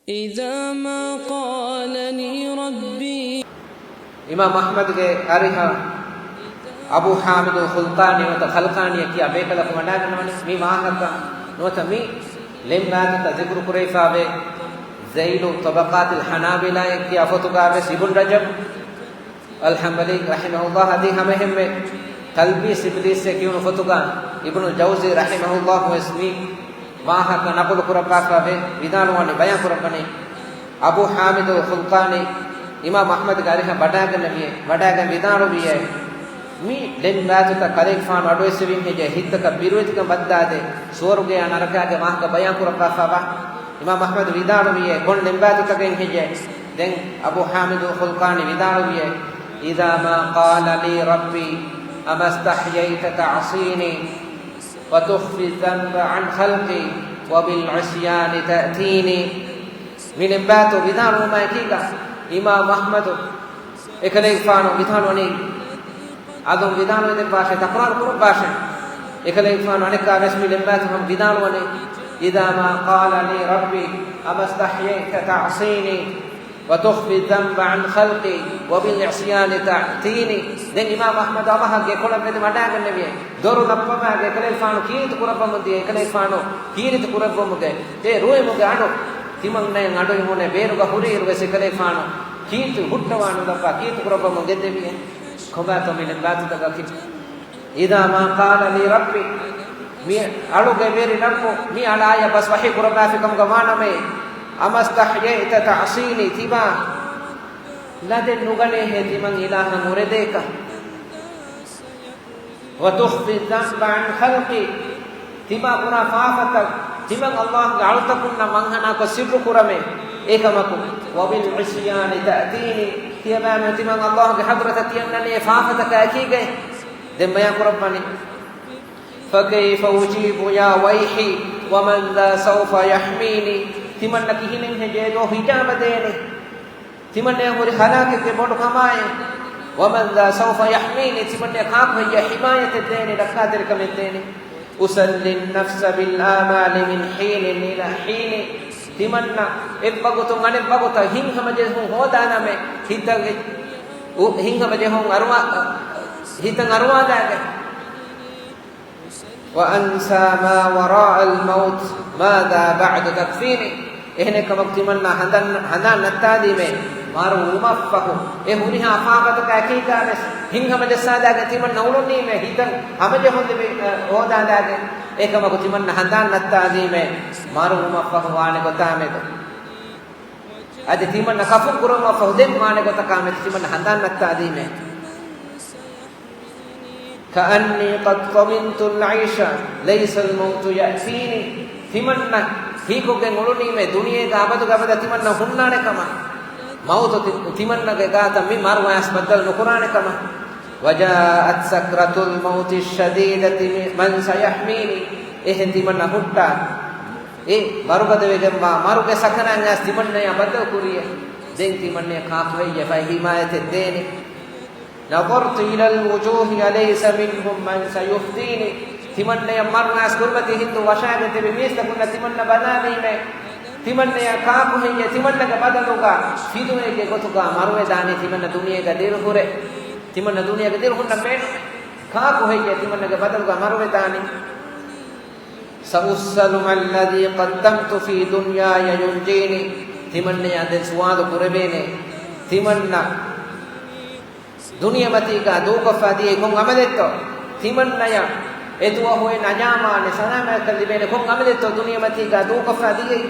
إذا ما قالني ربي إمام أحمد کے أريها أبو حامد الخلقاني وتخلقاني كي أبيك لك وناغنوني مي ماهكا نوتمي لمبات ذكر كريفا به زيل طبقات الحنابلة كي أفتوكا به ابن رجب الحنبلي رحمه الله هذه همهم قلبي سبليس سے کیوں فتوكا ابن الجوزي رحمه الله واسمي ماهكا نقل كربا به بدانواني بيان كربني أبو حامد الخلقاني إمام أحمد قارئها بداغن نبيه بداغن بدانو بيه مي لن باتك كليك فان أدوي سبين هجة هيتك بيروتك بداده سورجي أنا ركعة ماهك بيان كربا فبا إمام أحمد بدانو بيه كون لن باتك كين هجة دين أبو حامد الخلقاني بدانو بيه إذا ما قال لي ربي أما استحييت تعصيني وتخفي الذنب عن خلقي وبالعصيان تأتيني من باتو بدانو ما يكيكا إمام أحمد إكلي فانو بيثانوني أدم بيثانو إذا باشة تقرأ القرآن باشة إكلي فانو أنك بسم الله هم بيثانوني إذا ما قال لي ربي أما استحييت تعصيني وتخفي الذنب عن خلقي وبالعصيان تأتيني دين إمام أحمد الله يقول بدي ما داعي النبي دورو نبض ما إكلي فانو كيرت قرآن مدي إكلي فانو كيرت قرآن مدي ده روي مدي عنو තිමන් නෑ අඩොයි මොනේ බේරුග හුරීරු වෙසකලේ ෆානෝ කීතු හුට්ටවානු දපා කීතු කරපම ගෙදෙවිය කොබාතෝ මිලෙන් බාතු දකි ඉදා මා قال لي ربي මි අලුගේ වේරි නම්පෝ මි අලාය බස් වහී කුරබා ෆිකම් ගමානමේ අමස්තහයත තඅසීනි තිබා ලදෙන් නුගනේ හේ තිමන් ඉලාහ මුරදේක وتخفي الذنب عن خلقي තිබා පුරා ෆාෆත තිමන් අල්ලාහ් ගාල්තකුන්න මංහනා කො සිරු කුරමේ ඒකමකු වබිල් ඉස්යාන තඅතීනි තියබාම තිමන් අල්ලාහ් ගේ හදරත තියන්නනේ ෆාෆතක අකීගේ දෙමයා කුරබනි فكيف أجيب يا ويحي ومن ذا سوف يحميني තිමන් නකිහිනෙන් හෙජේදෝ හිජාබ දේනේ තිමන් නේ හොරි හලාකේ බොඩ කමාය ومن ذا سوف يحميني තිමන් නේ කාක් වෙය හිමායත දේනේ රක්කාදර කමෙන් දේනේ أسلي النفس بالآمال من حين إلى حين تمنى إبغوتو غني إبغوتا هين هم جهون هو دانا में هين هم جهون أروى هيتن أروى داعي وأنسى ما وراء الموت ماذا بعد تكفيني إهنا كم تمنى هندان نتادي में मारो उमफ़्फ़हु ए हुनी आफाकत का अकीदा में हिंग हम जसादा के तिमन नौलनी में हितन हम जे होंदे ओ दादा के एकम को तिमन हंदान नत्तादी में मारो उमफ़्फ़हु वाने को तामे तो आज तिमन खफु कुरम फहुदे माने को तकामे तिमन हंदान नत्तादी में كأني قد ضمنت العيش ليس الموت يأتيني तिमन ही को के नौलनी में दुनिया का आबद तिमन हुन्ना ने कमा मौत तिमन्ना के गाता मी मार वास बदल नुकुराने कमा वजाअत सकरतुल मौत शदीदति मन सयहमीनी एह तिमन्ना हुट्टा ए मारुगदे वेगम्मा मारुगे सकनांगा तिमन्ना या बदल कुरिए देन तिमन्ने खाप है ये भाई हिमायत देने नज़रत इला अलवुजूह अlayस मिनहुम मन सयुफ्दीनी तिमन्ना या मार वास गुरबती हिंदू वशागते बेमिस्त कुन्ना तिमन्ना बनानी में तिमन्ने या काप है ये तिमन्ना का बदलूगा फिदुए के गोतुगा मारुए दाने तिमन्ना दुनिया का दिल हुरे तिमन्ना दुनिया का दिल हुन्ना में काप है ये तिमन्ना का बदलूगा मारुए दाने सउस्सलु मल्लज़ी क़द्दमतु फ़ी दुनियाय युंजीनी तिमन्ने या दिल सुवाद कुरबेने तिमन्ना दुनिया मती का दो कफ़ा दिए कुम अमलेतो तिमन्ना या एतुआ हुए नजामा ने सलाम कर दिबेने कुम अमलेतो दुनिया मती का दो कफ़ा दिए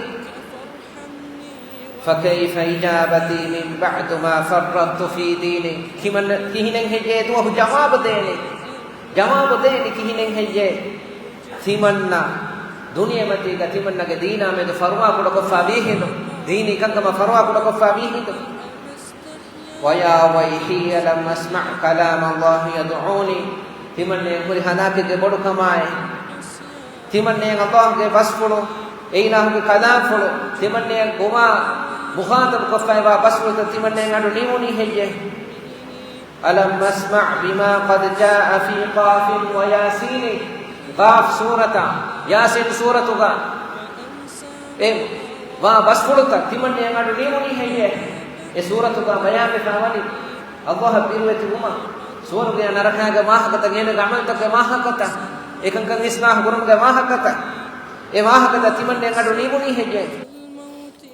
فكيف إجابتي من بعد ما فرطت في ديني كمن كهنن هجه تو جواب देने كهنن هجه तिमन्ना दुनिया मती का तिमन्ना के दीना में तो फरवा को कफाबी है तो दीनी कंगमा फरवा को कफाबी है तो वया वैही लम अस्मा कलाम अल्लाह यदऊनी तिमन्ने पूरी हनाके के बड़ कमाए तिमन्ने अल्लाह के बस पड़ो इलाह के कलाम पड़ो तिमन्ने गुमा मुखातब कफायवा बस वो तिमन्ने गाडो नीमोनी है ये अलम अस्मा बिमा قد جاء في قاف وياسين قاف سورة ياسين سورة का ए wa basfuluta timanne angadu nimuni heye e suratu ka bayan be tawali Allah birweti uma suwaruge narakaga mahakata gene amal tak mahakata ekankan isna gurumge mahakata e mahakata timanne angadu nimuni heye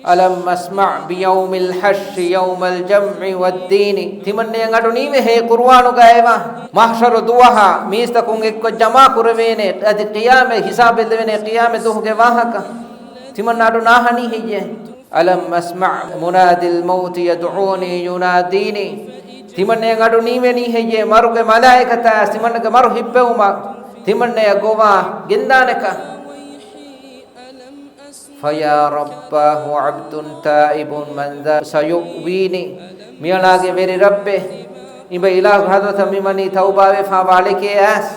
alam asma' bi yawmil hash yawmal jam'i wad din timanne angadu nime he qur'anu ga eva mahshar duha mistakun ekko jama kurvene adi qiyame hisabe devene qiyame duhge wahaka timanadu nahani heye alam asma' munadil maut yad'uni yunadini timanne angadu nime ni heye maruge malaikata timanne maru hibbewuma timanne gova gindaneka فيا رباه عبد تائب من ذا سيؤويني ميلاගේ වෙරි රබ්බේ ඉබ ඉලාහ හදවත මිමනි තෞබාවේ ෆාවාලේ ඇස්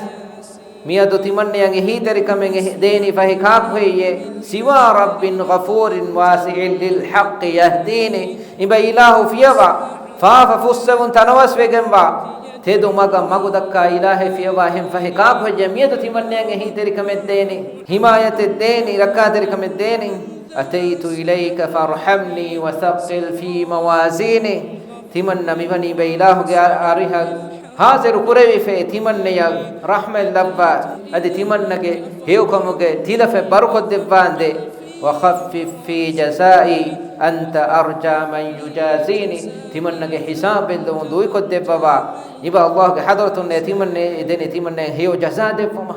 මියදු තිමන්නයන්ගේ හීතරිකමෙන් දේනි ෆහි කාක් වෙයේ සිවා රබ්බින් ගෆූරින් වාසිഇන් ලිල් හක්ක යහදීනි ඉබ ඉලාහ ෆියවා ෆාෆ ෆුස්සවුන් තනවස් වෙගෙන්වා තෙදු මග මගු දක්කා ඉලාහේ ෆියවා හෙම් ෆහි කාක් වෙයේ මියදු තිමන්නයන්ගේ හීතරිකමෙන් දේනි හිමායත දේනි රකාතරිකමෙන් දේනි අතයිතු ඉලයික ෆර්හම්නි වසක්ල් ෆී මවාසීනි තිමන්න මිවනි බ ඉලාහගේ අරිහ हाजिर कुरेवी फे तिमन्ने या रहमत लब्बा अदि तिमन्नगे हेउकमुगे तिलफे बरकत दिवांदे वखफ्फिफ फी जज़ाई अंत अर्जा मन युजाज़ीनी तिमन्नगे हिसाब दो दुई को देबवा इबा अल्लाह के हदरतुन ने तिमन्ने देने तिमन्ने हेउ जज़ा देबमा